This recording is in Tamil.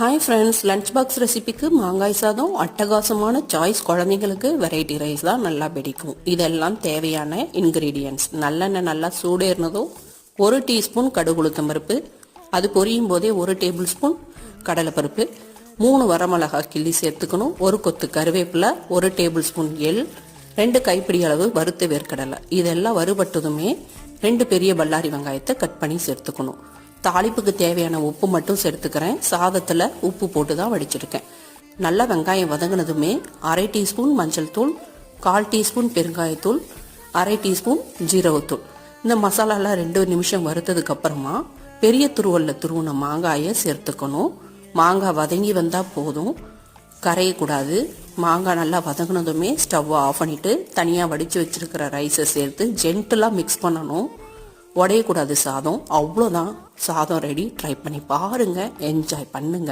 ஹாய் ஃப்ரெண்ட்ஸ், லஞ்ச் பாக்ஸ் ரெசிபிக்கு மாங்காய் சாதம் அட்டகாசமான சாய்ஸ். குழந்தைங்களுக்கு வெரைட்டி ரைஸ் தான் நல்லா பிடிக்கும். இதெல்லாம் தேவையான இன்கிரீடியன்ட்ஸ். நல்லெண்ணெய் நல்லா சூடேறினதும் 1 டீஸ்பூன் கடுகு உளுத்தம் பருப்பு, அது பொரியும் போதே 1 டேபிள் ஸ்பூன் கடலைப்பருப்பு, 3 வரமிளகாய் கிள்ளி சேர்த்துக்கணும், 1 கொத்து கருவேப்பிலை, 1 டேபிள் ஸ்பூன் எள், 2 கைப்பிடி அளவு வறுத்த வேர்க்கடலை. இதெல்லாம் வறுபட்டதுமே 2 பெரிய பல்லாரி வெங்காயத்தை கட் பண்ணி சேர்த்துக்கணும். தாளிப்புக்கு தேவையான உப்பு மட்டும் சேர்த்துக்கிறேன். சாதத்தில் உப்பு போட்டு தான் வடிச்சிருக்கேன். நல்லா வெங்காயம் வதங்கினதுமே 1/2 டீஸ்பூன் மஞ்சள் தூள், 1/4 டீஸ்பூன் பெருங்காயத்தூள், 1/2 டீஸ்பூன் ஜீரகத்தூள். இந்த மசாலாலாம் 2 நிமிஷம் வறுத்ததுக்கு அப்புறமா பெரிய துருவல்ல துருவின மாங்காயை சேர்த்துக்கணும். மாங்காய் வதங்கி வந்தால் போதும், கரையக்கூடாது. மாங்காய் நல்லா வதங்கினதுமே ஸ்டவ்வை ஆஃப் பண்ணிவிட்டு தனியாக வடித்து வச்சுருக்கிற ரைஸை சேர்த்து ஜென்டலாக மிக்ஸ் பண்ணணும். உடையக்கூடாது சாதம். அவ்வளோதான், சாதம் ரெடி. ட்ரை பண்ணி பாருங்கள், என்ஜாய் பண்ணுங்க.